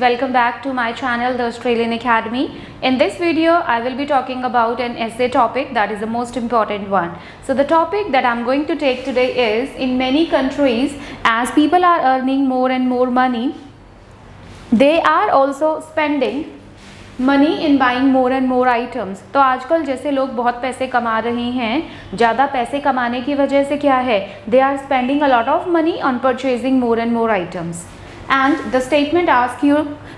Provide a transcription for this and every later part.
welcome back to my channel The Australian Academy. In this video I will be talking about an essay topic that is the most important one. So the topic that I'm going to take today is, in many countries as people are earning more and more money, they are also spending money in buying more and more items. तो आजकल जैसे लोग बहुत पैसे कमा रहे हैं, ज़्यादा पैसे कमाने की वजह से क्या है, they are spending a lot of money on purchasing more and more items. And the statement ask you,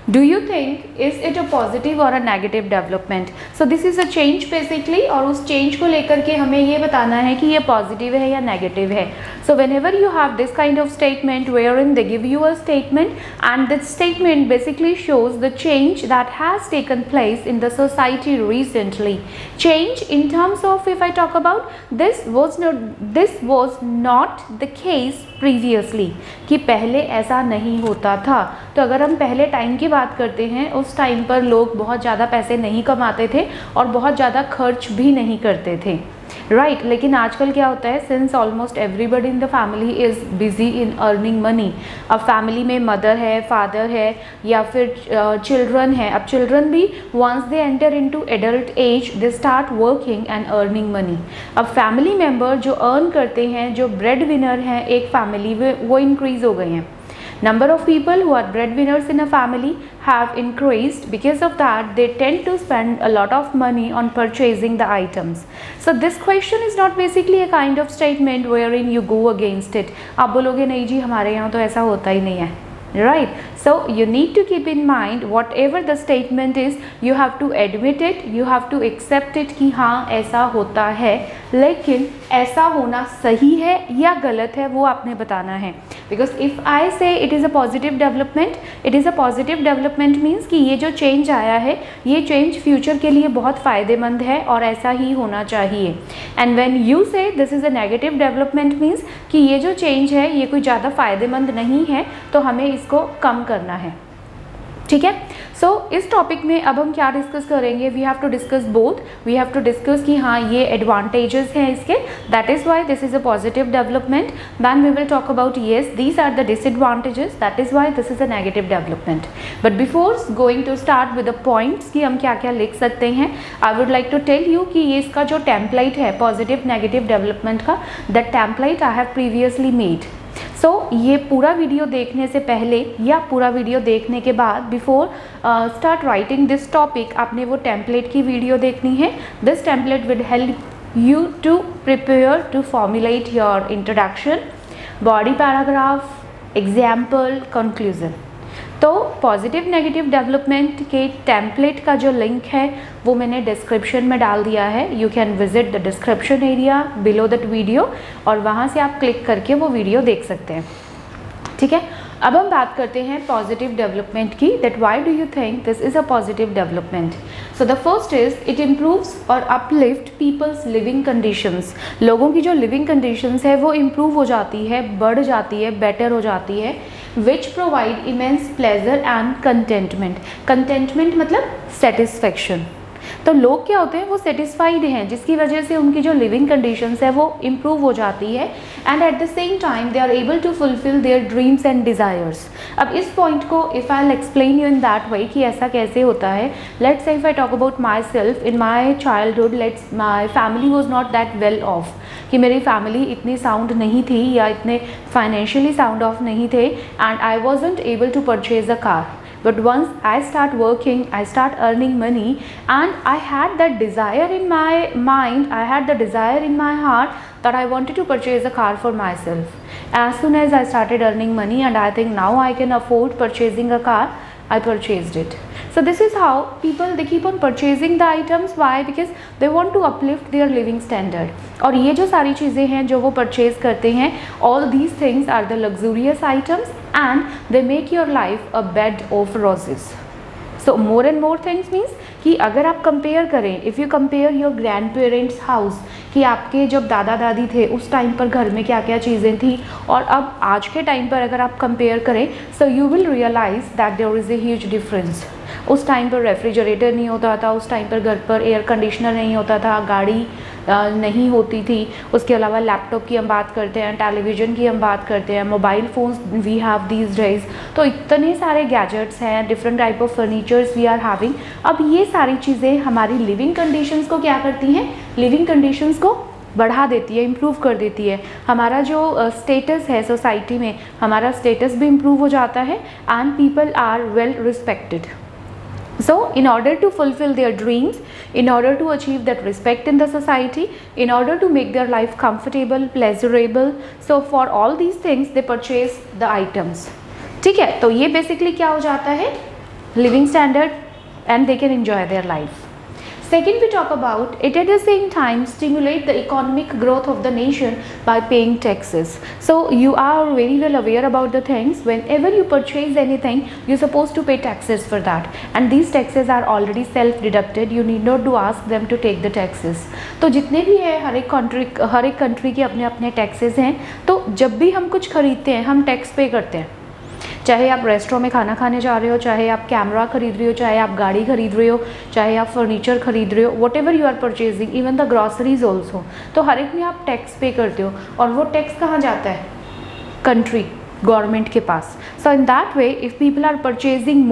do you think is it a positive or a negative development. So this is a change basically, और उस change को लेकर के हमें ये बताना है कि ये पॉजिटिव है या नेगेटिव है। So whenever you have this kind of statement wherein they give you a statement and this statement basically shows the change that has taken place in the society recently. Change in terms of, if I talk about, this was not the case previously, कि पहले ऐसा नहीं होता था। तो अगर हम पहले टाइम की बात करते हैं, उस टाइम पर लोग बहुत ज़्यादा पैसे नहीं कमाते थे और बहुत ज़्यादा खर्च भी नहीं करते थे, राइट। लेकिन आजकल क्या होता है, since almost everybody in the family is busy in earning money. अब फैमिली में मदर है, फादर है, या फिर चिल्ड्रन है। अब चिल्ड्रन भी once they enter into adult age they start working and earning money. अब फैमिली मेम्बर जो अर्न करते हैं, जो ब्रेड विनर हैं एक फैमिली में, वो इंक्रीज़ हो गए हैं। Number of people who are breadwinners in a family have increased. Because of that, they tend to spend a lot of money on purchasing the items. So this question is not basically a kind of statement wherein you go against it. आप बोलोगे नहीं जी हमारे यहाँ तो ऐसा होता ही नहीं है, right? So you need to keep in mind whatever the statement is, you have to admit it, you have to accept it कि हाँ ऐसा होता है, लेकिन ऐसा होना सही है या गलत है वो आपने बताना है। Because if I say it is a positive development, it is a positive development means कि ये जो change आया है, ये change future के लिए बहुत फ़ायदेमंद है और ऐसा ही होना चाहिए। And when you say this is a negative development means कि ये जो change है ये कोई ज़्यादा फ़ायदेमंद नहीं है, तो हमें इसको कम करना है, ठीक है। सो इस टॉपिक में अब हम क्या डिस्कस करेंगे, we have to discuss both. We have to discuss कि हाँ ये एडवांटेजेस हैं इसके, that is why this is a positive development. Then we will talk about yes these are the disadvantages, that is why this is a negative development. But before going to start with the points कि हम क्या क्या लिख सकते हैं, I would like to tell you कि ये इसका जो टेम्पलेट है पॉजिटिव नेगेटिव डेवलपमेंट का, that template I have previously made. So ये पूरा वीडियो देखने से पहले या पूरा वीडियो देखने के बाद, before start writing this topic, आपने वो टेम्पलेट की वीडियो देखनी है। This template will help you to prepare to formulate your introduction, body paragraph, example, conclusion. तो पॉजिटिव नेगेटिव डेवलपमेंट के टेम्पलेट का जो लिंक है वो मैंने डिस्क्रिप्शन में डाल दिया है। You can visit the description area below that video, और वहाँ से आप क्लिक करके वो वीडियो देख सकते हैं, ठीक है। अब हम बात करते हैं पॉजिटिव डेवलपमेंट की, that why do you think this is a positive development. So the first is it improves और अपलिफ्ट पीपल्स लिविंग कंडीशंस। लोगों की जो लिविंग कंडीशंस है वो इम्प्रूव हो जाती है, बढ़ जाती है, बेटर हो जाती है। Which provide immense pleasure and contentment. Contentment मतलब सेटिस्फेक्शन। तो लोग क्या होते हैं, वो सेटिस्फाइड हैं, जिसकी वजह से उनकी जो लिविंग कंडीशंस है वो इम्प्रूव हो जाती है, and at the same time they are able to fulfil their dreams and desires. अब इस पॉइंट को if I explain you in that way कि ऐसा कैसे होता है, let's say if I talk about myself in my childhood, let's my family was not that well off, कि मेरी फैमिली इतनी साउंड नहीं थी या इतने फाइनेंशियली साउंड ऑफ नहीं थे, and I wasn't able to purchase a car. But once I start working, I start earning money, and I had that desire in my mind, I had the desire in my heart that I wanted to purchase a car for myself. As soon as I started earning money and I think now I can afford purchasing a car, I purchased it. So this is how people, they keep on purchasing the items. Why? Because they want to uplift their living standard. और ये जो सारी चीज़ें हैं जो वो purchase करते हैं, all these things are the luxurious items and they make your life a bed of roses. So more and more things means कि अगर आप कंपेयर करें, if you compare your grand parents house, कि आपके जब दादा दादी थे उस टाइम पर घर में क्या क्या चीज़ें थी और अब आज के टाइम पर अगर आप कंपेयर करें, so you will realize that there is a huge difference. उस टाइम पर रेफ्रिजरेटर नहीं होता था, उस टाइम पर घर पर एयर कंडीशनर नहीं होता था, गाड़ी नहीं होती थी, उसके अलावा लैपटॉप की हम बात करते हैं, टेलीविज़न की हम बात करते हैं, mobile phones we have these days, तो इतने सारे गैजेट्स हैं, different type of furnitures we are having. अब ये सारी चीज़ें हमारी लिविंग कंडीशंस को क्या करती हैं, लिविंग कंडीशंस को बढ़ा देती है, इम्प्रूव कर देती है। हमारा जो स्टेटस है सोसाइटी में, हमारा स्टेटस भी इम्प्रूव हो जाता है and people are well respected. So in order to fulfill their dreams, in order to achieve that respect in the society, in order to make their life comfortable, pleasurable, so for all these things they purchase the items. ठीक है, तो ये basically क्या हो जाता है, living standard and they can enjoy their life. Second, we talk about it at the same time stimulate the economic growth of the nation by paying taxes. So you are very well aware about the things. Whenever you purchase anything, you're supposed to pay taxes for that, and these taxes are already self-deducted. You need not to ask them to take the taxes. तो जितने भी है हर एक country के अपने अपने taxes हैं। तो जब भी हम कुछ खरीदते हैं हम टैक्स पे करते हैं, चाहे आप रेस्टोरेंट में खाना खाने जा रहे हो, चाहे आप कैमरा खरीद रहे हो, चाहे आप गाड़ी खरीद रहे हो, चाहे आप फर्नीचर खरीद रहे हो, whatever you are purchasing, even the groceries also, तो हर एक में आप टैक्स पे करते हो और वो टैक्स कहाँ जाता है, कंट्री गवर्नमेंट के पास। So in that way if people are purchasing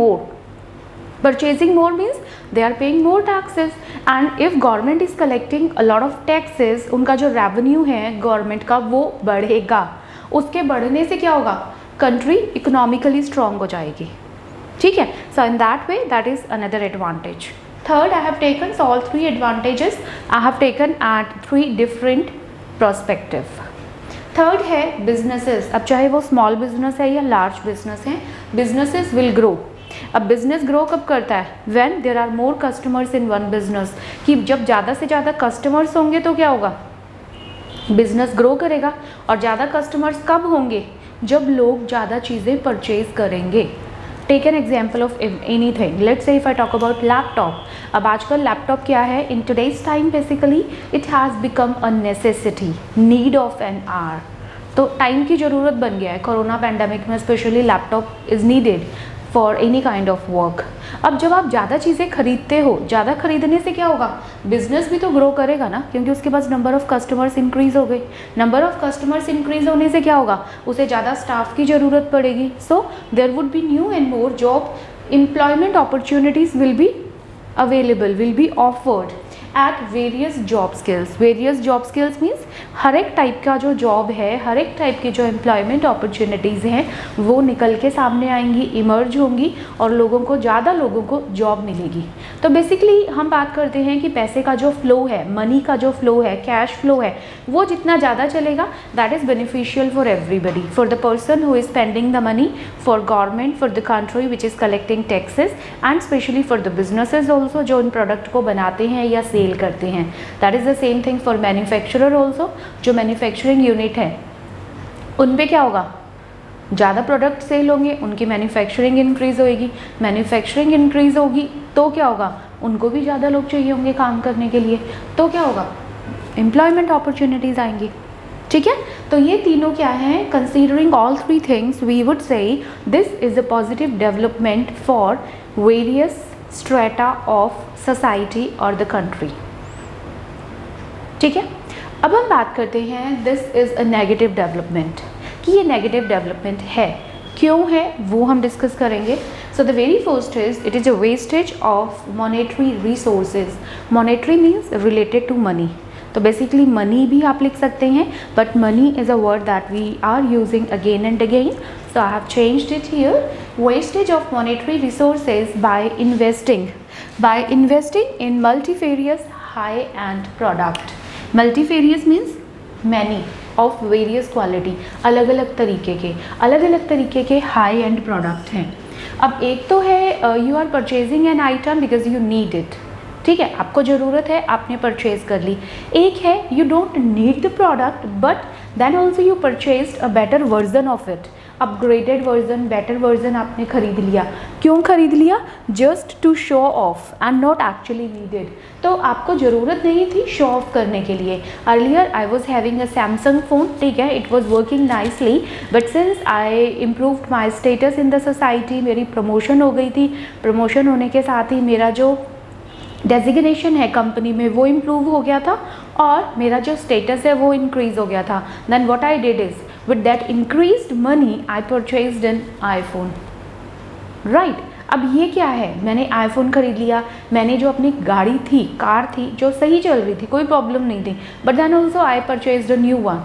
more means they are paying more taxes, and if government is collecting a lot of taxes, उनका जो रेवेन्यू है गवर्नमेंट का वो बढ़ेगा, उसके बढ़ने से क्या होगा, कंट्री इकोनॉमिकली स्ट्रॉन्ग हो जाएगी। ठीक है, so in that way that is another advantage. Third, I have taken all three advantages, I have taken at three different perspective. Third है बिजनेसेस। अब चाहे वो स्मॉल बिजनेस है या लार्ज बिजनेस है, बिजनेसेस विल ग्रो। अब business grow कब करता है, when there are more customers in one business, कि जब ज़्यादा से ज़्यादा कस्टमर्स होंगे तो क्या होगा, बिजनेस ग्रो करेगा। और ज़्यादा कस्टमर्स कब होंगे, जब लोग ज़्यादा चीज़ें परचेज करेंगे। Take an example of anything, let's say if I talk about laptop. अब आजकल लैपटॉप क्या है, in today's time basically it has become a necessity, need of an hour. तो टाइम की ज़रूरत बन गया है, कोरोना पैंडमिक में specially laptop is needed for any kind of work. अब जब आप ज़्यादा चीज़ें खरीदते हो, ज़्यादा खरीदने से क्या होगा, बिजनेस भी तो ग्रो करेगा ना, क्योंकि उसके पास नंबर ऑफ़ कस्टमर्स इंक्रीज़ हो गए। नंबर ऑफ़ कस्टमर्स इंक्रीज़ होने से क्या होगा, उसे ज़्यादा स्टाफ की ज़रूरत पड़ेगी। So there would be new and more job, employment opportunities will be available, will be offered at various job skills. Various job skills means हर एक टाइप का जो जॉब है, हर एक टाइप की जो एम्प्लॉयमेंट अपॉर्चुनिटीज़ हैं वो निकल के सामने आएंगी, इमर्ज होंगी और लोगों को, ज़्यादा लोगों को जॉब मिलेगी। तो बेसिकली हम बात करते हैं कि पैसे का जो फ्लो है, मनी का जो फ्लो है, कैश फ्लो है, वो जितना ज़्यादा चलेगा that is beneficial for everybody, for the person who is spending the money, for government, for the country which is collecting taxes, and specially for the businesses also जो इन product को बनाते हैं या सेल करते हैं। That is the same thing for manufacturer also. जो manufacturing unit है उन पे क्या होगा, ज़्यादा प्रोडक्ट सेल होंगे, उनकी मैन्युफैक्चरिंग इंक्रीज़ होएगी, मैन्युफैक्चरिंग इंक्रीज़ होगी तो क्या होगा, उनको भी ज़्यादा लोग चाहिए होंगे काम करने के लिए, तो क्या होगा, एम्प्लॉयमेंट अपॉर्चुनिटीज़ आएंगी। ठीक है, तो ये तीनों क्या हैं, considering all three things we would say this is a positive development for various strata of society और द कंट्री। ठीक है, अब हम बात करते हैं this is a negative development, कि ये नेगेटिव डेवलपमेंट है, क्यों है वो हम डिस्कस करेंगे। So the very first is it is a wastage of monetary resources. Monetary means related to money, तो बेसिकली मनी भी आप लिख सकते हैं, but money is a word that we are using again and again, so I have changed it here. Wastage of monetary resources by investing in multifarious high-end product. Multifarious means many of various quality, अलग अलग तरीके के high end product हैं। अब एक तो है you are purchasing an item because you need it, ठीक है, आपको ज़रूरत है, आपने परचेज कर ली। एक है you don't need the product but then also you purchased a better version of it, upgraded version, better version आपने खरीद लिया। क्यों खरीद लिया? Just to show off and not actually needed. तो आपको ज़रूरत नहीं थी शो ऑफ करने के लिए। Earlier I was having a Samsung phone, ठीक है, it was working nicely, but since I improved my status in the society, मेरी प्रमोशन हो गई थी, प्रमोशन होने के साथ ही मेरा जो डेजिग्नेशन है कंपनी में वो इम्प्रूव हो गया था और मेरा जो स्टेटस है वो इंक्रीज़ हो गया था। Then what I did is with that increased money I purchased an iPhone, right. अब ये क्या है, मैंने आईफोन खरीद लिया, मैंने जो अपनी गाड़ी थी, कार थी, जो सही चल रही थी, कोई प्रॉब्लम नहीं थी, but then also I purchased a new one,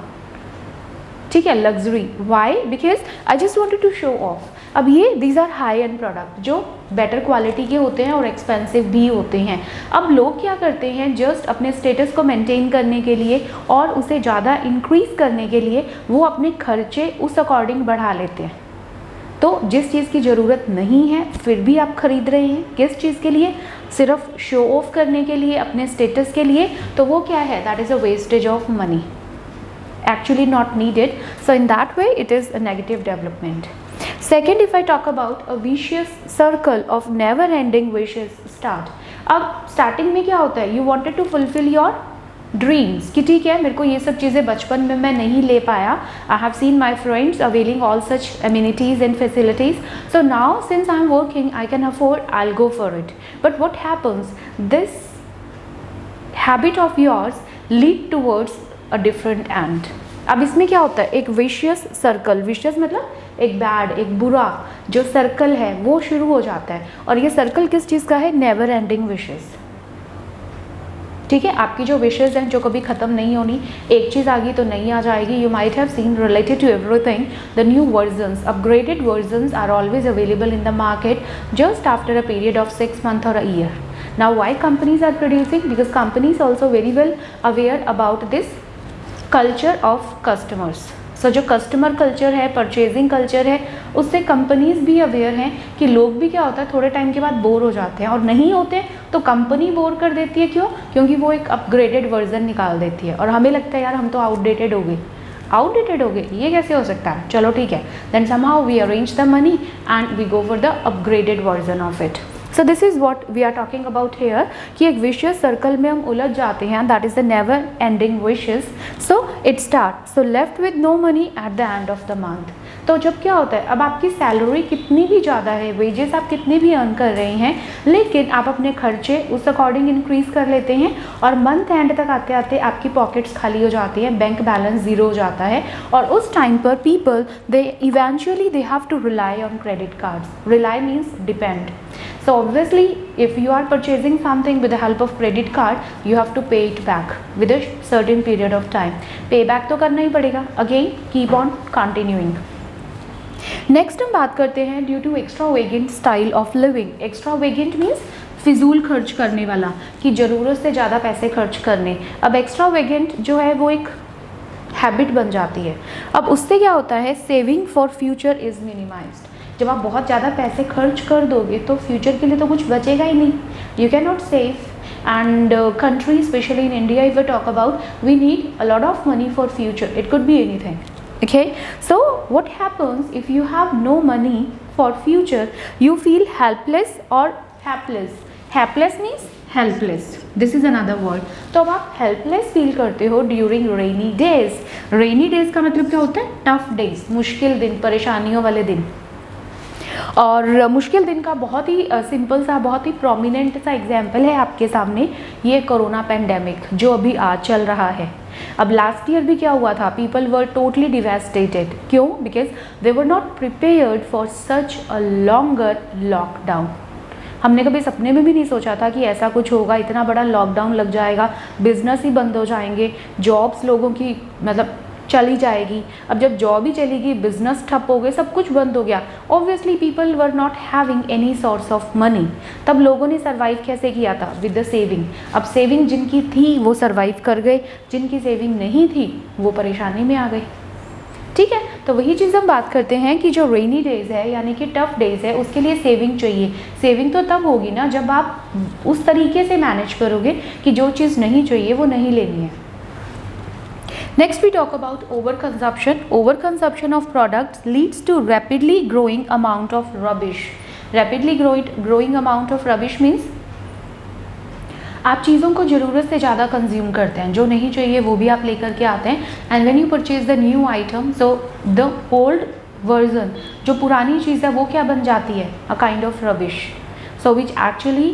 ठीक है, luxury. Why? Because I just wanted to show off. अब ये these are high end product जो बेटर क्वालिटी के होते हैं और एक्सपेंसिव भी होते हैं। अब लोग क्या करते हैं, जस्ट अपने स्टेटस को मेंटेन करने के लिए और उसे ज़्यादा इंक्रीज़ करने के लिए वो अपने खर्चे उस अकॉर्डिंग बढ़ा लेते हैं। तो जिस चीज़ की ज़रूरत नहीं है फिर भी आप खरीद रहे हैं, किस चीज़ के लिए? सिर्फ शो ऑफ करने के लिए, अपने स्टेटस के लिए। तो वो क्या है? That is a wastage of money, actually not needed. So in that way it is a negative development. Second, if I talk about a vicious circle of never ending wishes start. अब starting में क्या होता है, you wanted to fulfill your dreams कि ठीक है मेरे को ये सब चीज़ें बचपन में मैं नहीं ले पाया, I have seen my friends availing all such amenities and facilities, so now since I am working I can afford, I'll go for it. But what happens, this habit of yours lead towards a different end. अब इसमें क्या होता है, एक vicious circle, vicious मतलब एक bad, एक बुरा जो सर्कल है वो शुरू हो जाता है। और ये सर्कल किस चीज़ का है? नेवर एंडिंग विशेस, ठीक है। आपकी जो विशेस हैं जो कभी ख़त्म नहीं होनी, एक चीज़ आ गई तो नहीं आ जाएगी। You might have seen related to everything the new versions, upgraded versions are always available in the market just after a period of 6 months or a year. Now why companies are producing? Because companies also very well aware about this culture of customers. So जो customer culture है, purchasing culture है, उससे companies भी aware हैं कि लोग भी क्या होता है थोड़े टाइम के बाद बोर हो जाते हैं, और नहीं होते तो कंपनी बोर कर देती है। क्यों? क्योंकि वो एक अपग्रेडेड वर्जन निकाल देती है और हमें लगता है यार हम तो आउटडेटेड हो गए, आउटडेटेड हो गए, ये कैसे हो सकता है, चलो ठीक है, then somehow we arrange the money and we go for the upgraded version of it. So this is what we are talking about here कि एक विशियस सर्कल में हम उलझ जाते हैं, that is the never ending vicious. So it start, so left with no money at the end of the month. तो जब क्या होता है, अब आपकी सैलरी कितनी भी ज़्यादा है, वेजेस आप कितने भी अर्न कर रहे हैं, लेकिन आप अपने खर्चे उस अकॉर्डिंग इंक्रीज़ कर लेते हैं और मंथ एंड तक आते आते आपकी पॉकेट्स खाली हो जाती हैं, बैंक बैलेंस ज़ीरो हो जाता है। और उस टाइम पर people they eventually they have to rely on credit cards. Rely means depend. So obviously if you are purchasing something with the help of credit card, you have to pay it back with a certain period of time. Payback तो करना ही पड़ेगा, again keep on continuing. Next हम बात करते हैं due to extravagant style of living. Extravagant means फिजूल खर्च करने वाला, कि ज़रूरत से ज़्यादा पैसे खर्च करने। अब एक्स्ट्रावेगेंट जो है वो एक हैबिट बन जाती है। अब उससे क्या होता है, saving for future is minimised. जब आप बहुत ज़्यादा पैसे खर्च कर दोगे तो फ्यूचर के लिए तो कुछ बचेगा ही नहीं, you can not save. and country, especially in India, if we talk about, we need a lot of money for future. It could be anything. Okay, so what happens if you have no money for future? You feel helpless or helpless. Helpless means helpless. This is another word. तो अब आप helpless feel करते हो during rainy days. Rainy days का मतलब क्या होता है? Tough days, मुश्किल दिन, परेशानियों वाले दिन। और मुश्किल दिन का बहुत ही सिंपल सा, बहुत ही प्रोमिनेंट सा एग्जाम्पल है आपके सामने, ये कोरोना पेंडेमिक जो अभी आज चल रहा है। अब लास्ट ईयर भी क्या हुआ था, पीपल वर टोटली डिवेस्टेटेड। क्यों? Because they were not prepared for such a longer lockdown. हमने कभी सपने में भी नहीं सोचा था कि ऐसा कुछ होगा, इतना बड़ा लॉकडाउन लग जाएगा, बिजनेस ही बंद हो जाएंगे, जॉब्स लोगों की मतलब चली जाएगी। अब जब जॉब ही चलेगी, बिजनेस ठप हो गए, सब कुछ बंद हो गया, obviously people were not having any source of money. तब लोगों ने सर्वाइव कैसे किया था? With the saving. अब सेविंग जिनकी थी वो सर्वाइव कर गए, जिनकी सेविंग नहीं थी वो परेशानी में आ गए। ठीक है, तो वही चीज़ हम बात करते हैं कि जो रेनी डेज है यानी कि टफ डेज है, उसके लिए सेविंग चाहिए। सेविंग तो तब होगी ना जब आप उस तरीके से मैनेज करोगे कि जो चीज़ नहीं चाहिए वो नहीं लेनी है। Next we talk about overconsumption. Overconsumption of products leads to rapidly growing amount of rubbish. Rapidly growing amount of rubbish means आप चीज़ों को ज़रूरत से ज़्यादा कंज्यूम करते हैं, जो नहीं चाहिए वो भी आप लेकर के आते हैं, and when you purchase the new item, so the old version, जो पुरानी चीज़ है वो क्या बन जाती है, a kind of rubbish, so which actually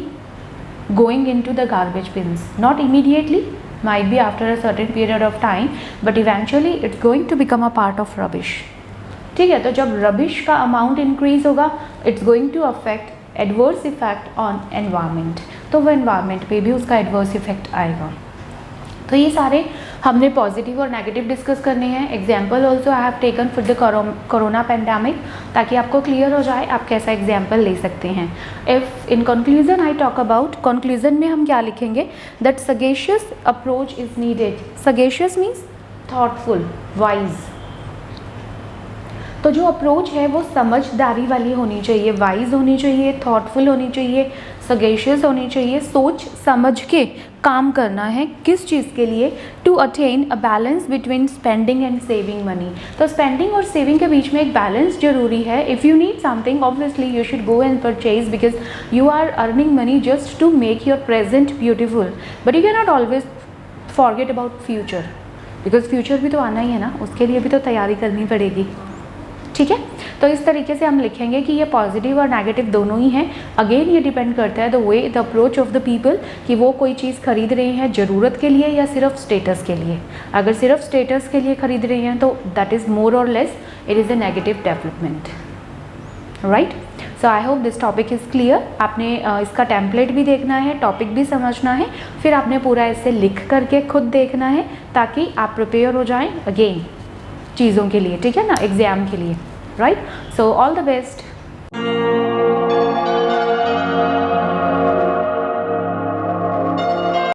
going into the garbage bins, not immediately, might be after a certain period of time, but eventually it's going to become a part of rubbish. ठीक है, तो जब rubbish का amount increase होगा, it's going to affect adverse effect on environment, तो वो environment पे भी उसका adverse effect आएगा. तो ये सारे हमने पॉजिटिव और नेगेटिव डिस्कस करने हैं. Example also I have taken for the corona pandemic, ताकि आपको क्लियर हो जाए आप कैसा एग्जाम्पल ले सकते हैं. If in conclusion I talk about, conclusion में हम क्या लिखेंगे, that sagacious approach is needed. Sagacious means thoughtful, wise. तो जो अप्रोच है वो समझदारी वाली होनी चाहिए, वाइज होनी चाहिए, थॉटफुल होनी चाहिए, सगेशियस होनी चाहिए. सोच समझ के काम करना है, किस चीज़ के लिए, to attain a balance between spending and saving money. तो स्पेंडिंग और सेविंग के बीच में एक बैलेंस जरूरी है. If you need something obviously you should go and purchase, because you are earning money just to make your present beautiful, but you can not always forget about future, because future भी तो आना ही है ना, उसके लिए भी तो तैयारी करनी पड़ेगी. ठीक है, तो इस तरीके से हम लिखेंगे कि ये पॉजिटिव और नेगेटिव दोनों ही हैं. अगेन ये डिपेंड करता है the way, the approach of the people, कि वो कोई चीज़ खरीद रहे हैं ज़रूरत के लिए या सिर्फ स्टेटस के लिए. अगर सिर्फ स्टेटस के लिए खरीद रहे हैं तो दैट इज़ मोर और less it is a negative development. Right, so I hope this topic is clear. आपने इसका टेम्पलेट भी देखना है, टॉपिक भी समझना है, फिर आपने पूरा ऐसे लिख करके खुद देखना है, ताकि आप प्रिपेयर हो जाएं अगेन चीज़ों के लिए. ठीक है ना, एग्ज़ाम के लिए. Right, so all the best.